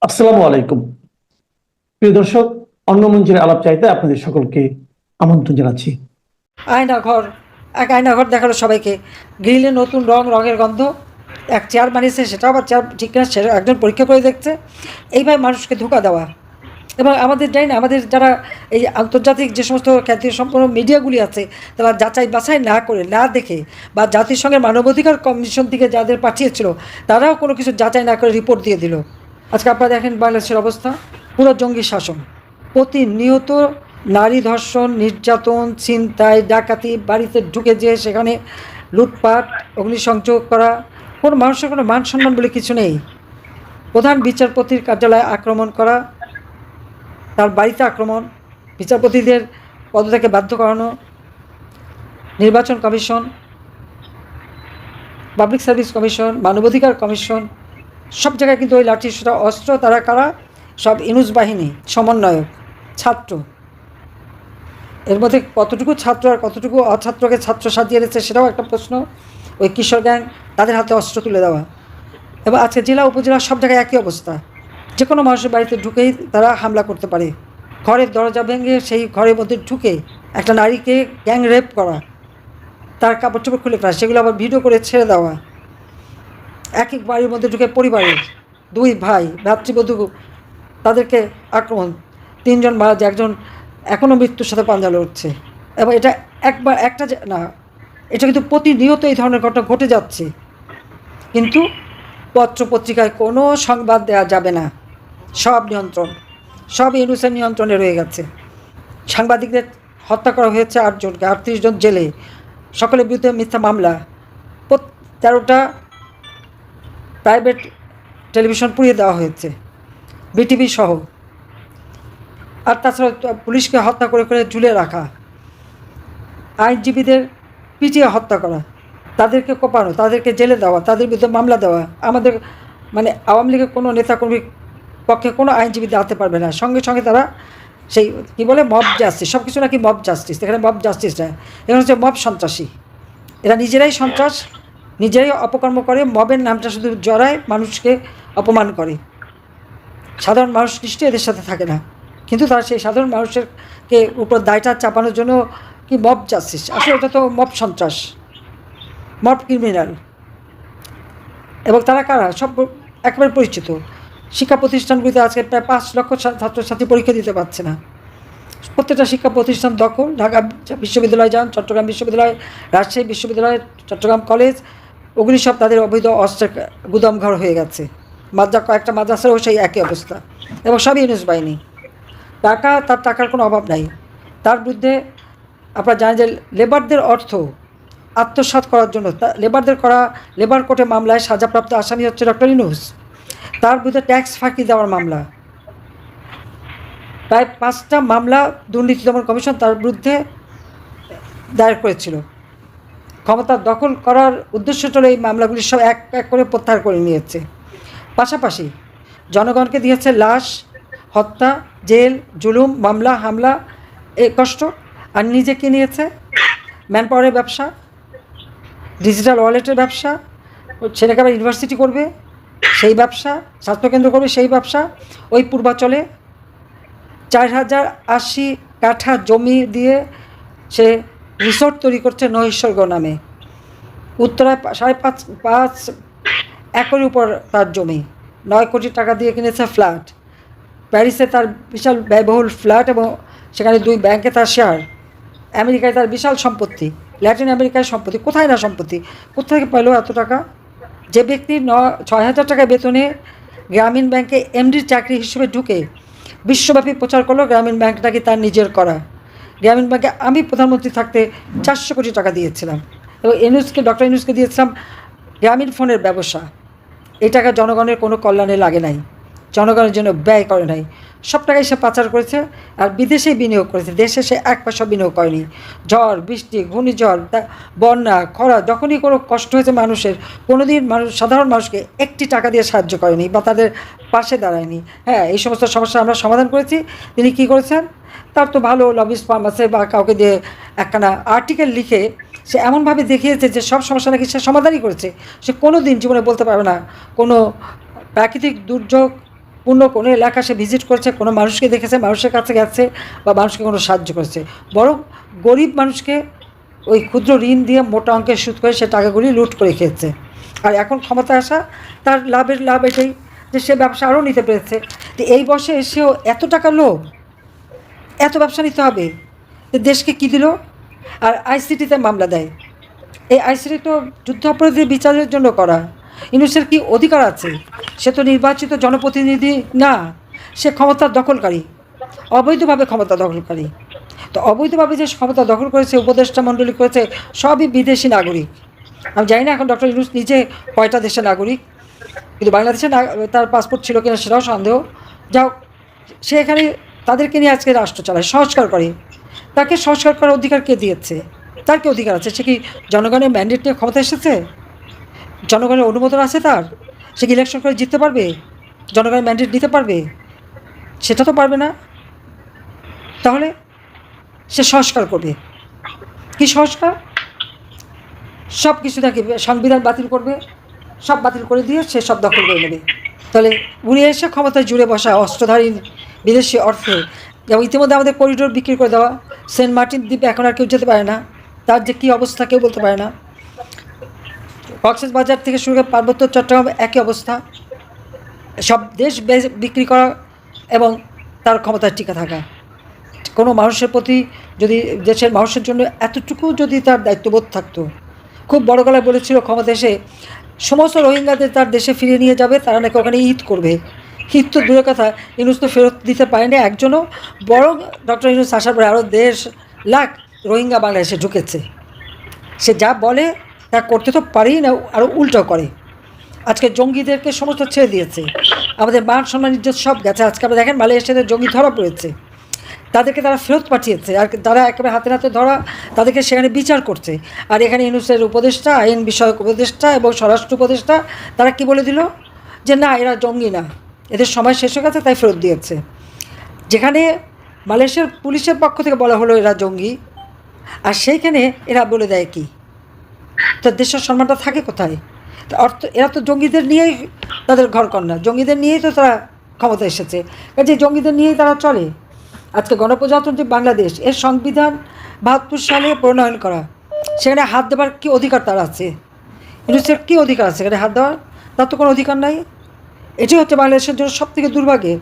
আসসালামু আলাইকুম। প্রিয় দর্শক, অন্য মঞ্চের আলাপ চাইতে আপনাদের সকলকে আমন্ত্রণ জানাচ্ছি। আয়নাঘর, এক আয়নাঘর দেখালো সবাইকে। গ্রিলে নতুন রঙের গন্ধ। এক চেয়ার বানিয়েছে, সেটাও আবার চেয়ার ঠিক কিনা সেটা একজন পরীক্ষা করে দেখছে। এইভাবে মানুষকে ধোঁকা দেওয়া। এবং আমাদের জানি না, আমাদের যারা এই আন্তর্জাতিক যে সমস্ত খ্যাতিসম্পন্ন মিডিয়াগুলি আছে, তারা যাচাই বাছাই না করে, না দেখে, বা জাতিসংঘের মানবাধিকার কমিশন থেকে যাদের পাঠিয়েছিল তারাও কোনো কিছু যাচাই না করে রিপোর্ট দিয়ে দিল। আজকে আপনারা দেখেন বাংলাদেশের অবস্থা, পুরো জঙ্গি শাসন। প্রতিনিয়ত নারী ধর্ষণ, নির্যাতন, ছিনতাই, ডাকাতি, বাড়িতে ঢুকে যেয়ে সেখানে লুটপাট, অগ্নিসংযোগ করা। কোনো মানুষের কোনো মান সম্মান বলে কিছু নেই। প্রধান বিচারপতির কার্যালয়ে আক্রমণ করা, তার বাড়িতে আক্রমণ, বিচারপতিদের পদত্যাগে বাধ্য করানো, নির্বাচন কমিশন, পাবলিক সার্ভিস কমিশন, মানবাধিকার কমিশন, সব জায়গায় কিন্তু ওই লাঠি সোঁটা অস্ত্র। তারা কারা? সব ইনুস বাহিনী, সমন্বয়ক, ছাত্র। এর মধ্যে কতটুকু ছাত্র আর কতটুকু অছাত্রকে ছাত্র সাজিয়ে দিচ্ছে সেটাও একটা প্রশ্ন। ওই কিশোর গ্যাং, তাদের হাতে অস্ত্র তুলে দেওয়া। এবং আজকে জেলা উপজেলা সব জায়গায় একই অবস্থা। যে কোনো মানুষের বাড়িতে ঢুকেই তারা হামলা করতে পারে। ঘরের দরজা ভেঙে সেই ঘরের মধ্যে ঢুকে একটা নারীকে গ্যাং রেপ করা, তার কাপড় চোপড় খুলে ফেলা, সেগুলো আবার ভিডিও করে ছেড়ে দেওয়া। এক এক বাড়ির মধ্যে ঢুকে পরিবারের দুই ভাই ভ্রাতৃবধূ, তাদেরকে আক্রমণ, 3 জন মারা যায়, একজন এখনও মৃত্যুর সাথে পাঞ্জা লড়ছে। এবং এটা একবার একটা না, এটা কিন্তু প্রতিনিয়ত এই ধরনের ঘটনা ঘটে যাচ্ছে। কিন্তু পত্রপত্রিকায় কোনো সংবাদ দেওয়া যাবে না। সব নিয়ন্ত্রণ, সব ইউনুসের নিয়ন্ত্রণে রয়ে গেছে। সাংবাদিকদের হত্যা করা হয়েছে 8 জনকে, 38 জন জেলে, সকলের বিরুদ্ধে মিথ্যা মামলা। 13টা প্রাইভেট টেলিভিশন পুড়িয়ে দেওয়া হয়েছে, বিটিভি সহ। আর তাছাড়া পুলিশকে হত্যা করে করে ঝুলে রাখা, আইনজীবীদের পিটিয়ে হত্যা করা, তাদেরকে কোপানো, তাদেরকে জেলে দেওয়া, তাদের বিরুদ্ধে মামলা দেওয়া। আমাদের মানে আওয়ামী লীগের কোনো নেতাকর্মীর পক্ষে কোনো আইনজীবী দাঁড়াতে পারবে না। সঙ্গে সঙ্গে তারা সেই কী বলে, মব জাস্টিস, সব কিছু নাকি মব জাস্টিস। এখানে মব জাস্টিস নয়, এখানে হচ্ছে মব সন্ত্রাসী। এরা নিজেরাই সন্ত্রাস, নিজেরাই অপকর্ম করে, মবের নামটা শুধু জড়ায়, মানুষকে অপমান করে। সাধারণ মানুষ নিশ্চয়ই এদের সাথে থাকে না, কিন্তু তারা সেই সাধারণ মানুষেরকে উপর দায়টা চাপানোর জন্য কি মব জাস্টিস। আসলে এটা তো মব সন্ত্রাস, মব ক্রিমিনাল। এবং তারা কারা? সব একেবারে পরিচিত। শিক্ষা প্রতিষ্ঠানগুলিতে আজকে প্রায় 5 লক্ষ ছাত্রছাত্রী পরীক্ষা দিতে পারছে না। প্রত্যেকটা শিক্ষা প্রতিষ্ঠান দখল। ঢাকা বিশ্ববিদ্যালয় যান, চট্টগ্রাম বিশ্ববিদ্যালয়, রাজশাহী বিশ্ববিদ্যালয়, চট্টগ্রাম কলেজ, ওগুলি সব তাদের অবৈধ অস্ত্রের গুদামঘর হয়ে গেছে। কয়েকটা মাদ্রাসারও সেই একই অবস্থা। এবং সবই ইউনুস বাহিনী। তার টাকার কোনো অভাব নাই। তার বিরুদ্ধে আপনারা জানেন যে লেবারদের অর্থ আত্মসাৎ করার জন্য লেবারদের করা লেবার কোর্টে মামলায় সাজাপ্রাপ্ত আসামি হচ্ছে ডক্টর ইউনুস। তার বিরুদ্ধে ট্যাক্স ফাঁকি দেওয়ার মামলা, প্রায় 5টা মামলা দুর্নীতি দমন কমিশন তার বিরুদ্ধে দায়ের করেছিল। ক্ষমতা দখল করার উদ্দেশ্য হলো এই মামলাগুলি সব এক এক করে প্রত্যাহার করে নিয়েছে। পাশাপাশি জনগণকে দিয়েছে লাশ, হত্যা, জেল, জুলুম, মামলা, হামলা, এ কষ্ট। আর নিজে কি নিয়েছে? ম্যান পাওয়ারের ব্যবসা, ডিজিটাল ওয়ালেটের ব্যবসা, ছেলেকে আবার ইউনিভার্সিটি করবে সেই ব্যবসা, স্বাস্থ্যকেন্দ্র করবে সেই ব্যবসা। ওই পূর্বাচলে 4080 কাঠা জমি দিয়ে সে রিসোর্ট তৈরি করছে নৈসর্গ নামে। উত্তরায় 5.5 একরের উপর তার জমি, 9 কোটি টাকা দিয়ে কিনেছে ফ্ল্যাট। প্যারিসে তার বিশাল ব্যয়বহুল ফ্ল্যাট এবং সেখানে 2 ব্যাংকে তার শেয়ার। আমেরিকায় তার বিশাল সম্পত্তি, ল্যাটিন আমেরিকায় সম্পত্তি। কোথায় না সম্পত্তি, কোথায় পেল এত টাকা? যে ব্যক্তি 6,000 টাকা বেতনে গ্রামীণ ব্যাংকে এমডির চাকরি হিসেবে ঢুকে বিশ্বব্যাপী প্রচার করলো গ্রামীণ ব্যাংকটাকে তার নিজের করা। গ্রামীণ ব্যাংকে আমি প্রধানমন্ত্রী থাকতে 400 কোটি টাকা দিয়েছিলাম এবং ডক্টর ইউনুসকে দিয়েছিলাম গ্রামীণ ফোনের ব্যবসা। এই টাকা জনগণের কোনো কল্যাণে লাগে নাই, জনগণের জন্য ব্যয় করে নাই। সব টাকাই সে পাচার করেছে আর বিদেশেই বিনিয়োগ করেছে, দেশে সে 1 পয়সা বিনিয়োগ করেনি। ঝড় বৃষ্টি, ঘূর্ণিঝড়, বন্যা, খরা, যখনই কোনো কষ্ট হয়েছে মানুষের, কোনোদিন সাধারণ মানুষকে একটি টাকা দিয়ে সাহায্য করেনি বা তাদের পাশে দাঁড়ায়নি। হ্যাঁ, এই সমস্ত সমস্যা আমরা সমাধান করেছি। তিনি কি করেছেন? তার তো ভালো লবিস্ট ফার্ম আছে বা কাউকে দিয়ে একখানা আর্টিকেল লিখে সে এমনভাবে দেখিয়েছে যে সব সমস্যা নাকি সে সমাধানই করেছে। সে কোনো দিন জীবনে বলতে পারবে না কোনো প্রাকৃতিক দুর্যোগ পূর্ণ কোনো এলাকা সে ভিজিট করেছে, কোনো মানুষকে দেখেছে, মানুষের কাছে গেছে বা মানুষকে কোনো সাহায্য করেছে, বরং গরিব মানুষকে ওই ক্ষুদ্র ঋণ দিয়ে মোটা অঙ্কের সুদ করে সে টাকাগুলি লুট করে খেয়েছে। আর এখন ক্ষমতায় আসা তার লাভ এটাই যে সে ব্যবসা আরও নিতে পেরেছে। তো এই বয়সে এসেও এত টাকা লোভ, এত ব্যবসা নিতে হবে, দেশকে কী দিল? আর আইসিটিতে মামলা দেয়। এই আইসিটি তো যুদ্ধ অপরাধীদের বিচারের জন্য করা। ইউনূসের কি অধিকার আছে? সে তো নির্বাচিত জনপ্রতিনিধি না, সে ক্ষমতার দখলকারী, অবৈধভাবে ক্ষমতা দখলকারী। তো অবৈধভাবে যে ক্ষমতা দখল করেছে, উপদেষ্টা মণ্ডলী করেছে, সবই বিদেশি নাগরিক। আমি জানি না এখন ডক্টর ইউনূস নিজে কয়টা দেশের নাগরিক, কিন্তু বাংলাদেশে তার পাসপোর্ট ছিল কিনা সেটাও সন্দেহ। যাও, সে এখানে তাদেরকে নিয়ে আজকে রাষ্ট্র চালায়, সংস্কার করে। তাকে সংস্কার করার অধিকার কে দিয়েছে? তার কি অধিকার আছে? সে কি জনগণের ম্যান্ডেট নিয়ে ক্ষমতা এসেছে? জনগণের অনুমোদন আছে তার? সে কি ইলেকশন করে জিততে পারবে? জনগণের ম্যান্ডেট নিতে পারবে? সেটা তো পারবে না। তাহলে সে সংস্কার করবে কি? সংস্কার সব কিছু থাকে, সংবিধান বাতিল করবে, সব বাতিল করে দিয়ে সে সব দখল করে নেবে। তাহলে উড়ে এসে ক্ষমতায় জুড়ে বসা অস্ত্রধারী বিদেশি অর্থে, যেমন ইতিমধ্যে আমাদের করিডোর বিক্রি করে দেওয়া, সেন্ট মার্টিন দ্বীপে এখন আর কেউ যেতে পারে না, তার যে কী অবস্থা কেউ বলতে পারে না। কক্সবাজার থেকে শুরু করে পার্বত্য চট্টগ্রাম একই অবস্থা, সব দেশ বিক্রি করা এবং তার ক্ষমতায় টিকে থাকা। কোনো মানুষের প্রতি যদি দেশের মানুষের জন্য এতটুকু যদি তার দায়িত্ববোধ থাকতো, খুব বড় গলায় বলেছিল ক্ষমতা এসে সমস্ত রোহিঙ্গাদের তার দেশে ফিরিয়ে নিয়ে যাবে, তারা নাকি ওখানে ঈদ করবে। ঈদ তো দূরের কথা, ইউনূস তো ফেরত দিতে পারেনি একজনও, বরং ডক্টর ইউনূস আসার পরে আরও 1.5 লাখ রোহিঙ্গা বাংলাদেশে ঢুকেছে। সে যা বলে তা করতে তো পারেই না, আরও উল্টো করে। আজকে জঙ্গিদেরকে সমস্ত ছেড়ে দিয়েছে, আমাদের মান সম্মান ইজ্জত সব গেছে। আজকে আমরা দেখেন মালয়েশিয়াতে জঙ্গি ধরা পড়েছে, তাদেরকে তারা ফেরত পাঠিয়েছে, আর তারা একেবারে হাতে নাতে ধরা, তাদেরকে সেখানে বিচার করছে। আর এখানে ইউনূসের উপদেষ্টা, আইন বিষয়ক উপদেষ্টা এবং স্বরাষ্ট্র উপদেষ্টা, তারা কি বলে দিল যে না, এরা জঙ্গি না, এদের সময় শেষ হয়ে গেছে, তাই ফেরত দিয়েছে। যেখানে মালয়েশিয়ার পুলিশের পক্ষ থেকে বলা হলো এরা জঙ্গি, আর সেইখানে এরা বলে দেয় কি? তো দেশের সম্মানটা থাকে কোথায়? অর্থ, এরা তো জঙ্গিদের নিয়েই তাদের ঘরকন্যা, জঙ্গিদের নিয়েই তো তারা ক্ষমতা এসেছে, কাজে জঙ্গিদের নিয়েই তারা চলে। আজকে গণপ্রজাতন্ত্রী বাংলাদেশ, এর সংবিধান ৭২ সালে প্রণয়ন করা, সেখানে হাত দেওয়ার কী অধিকার তার আছে? ইউনূসের কী অধিকার আছে সেখানে হাত দেওয়ার? তার তো কোনো অধিকার নাই। এটি হচ্ছে বাংলাদেশের জন্য সবথেকে দুর্ভাগ্যের।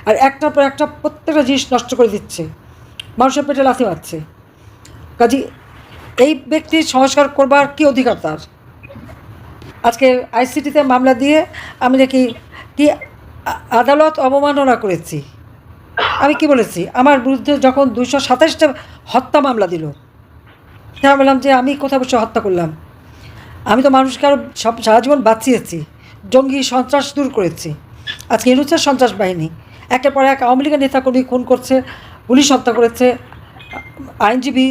আর একটার পর একটা প্রত্যেকটা জিনিস নষ্ট করে দিচ্ছে, মানুষের পেটে লাথি মারছে। কাজে এই ব্যক্তির সংস্কার করবার কী অধিকার তার? আজকে আইসিটিতে মামলা দিয়ে আমি নাকি কি আদালত অবমাননা করেছি। আমি কি বলেছি? আমার বিরুদ্ধে যখন 227টা হত্যা মামলা দিল, আমি বললাম যে আমি কোথায় বসে হত্যা করলাম? আমি তো মানুষকে আরও সব সারা জীবন বাঁচিয়েছি, জঙ্গি সন্ত্রাস দূর করেছি। আজকে ইউনূসের সন্ত্রাস বাহিনী একের পর এক আওয়ামী লীগের নেতাকর্মী খুন করছে, পুলিশ হত্যা করেছে, আইনজীবী,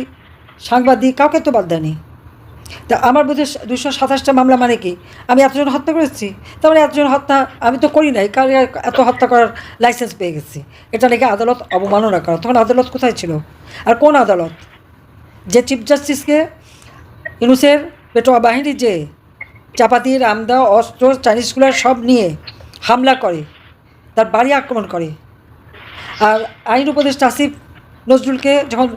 সাংবাদিক, কাউকে তো বাদ দেয়নি। তা আমার বিরুদ্ধে 227টা মামলা মানে কি? আমি এতজন হত্যা করেছি? তার মানে এতজন হত্যা আমি তো করি নাই, কারণ এত হত্যা করার লাইসেন্স পেয়ে গেছি। এটা নাকি আদালত অবমাননা করা। তখন আদালত কোথায় ছিল? আর কোন আদালত? যে চিফ জাস্টিসকে ইউনূসের পেটোয়া বাহিনী যে চাপাতি, রামদা, অস্ত্র, চাইনিজ কুলার সব নিয়ে হামলা করে, তার বাড়ি আক্রমণ করে। আর আইন উপদেষ্টা আসিফ নজরুলকে যখন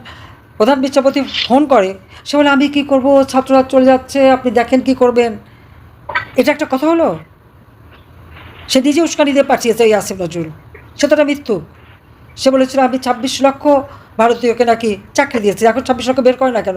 প্রধান বিচারপতি ফোন করে, সে বলে আমি কী করবো, ছাত্ররা চলে যাচ্ছে, আপনি দেখেন কি করবেন। এটা একটা কথা হলো? সে নিজে উস্কানি দিয়ে পাঠিয়েছে ওই আসিফ নজরুল, সে তো একটা মিথ্যুক। সে বলেছিল আমি 26 লক্ষ ভারতীয়কে নাকি চাকরি দিয়েছি, এখন 26 লক্ষ বের করে না কেন?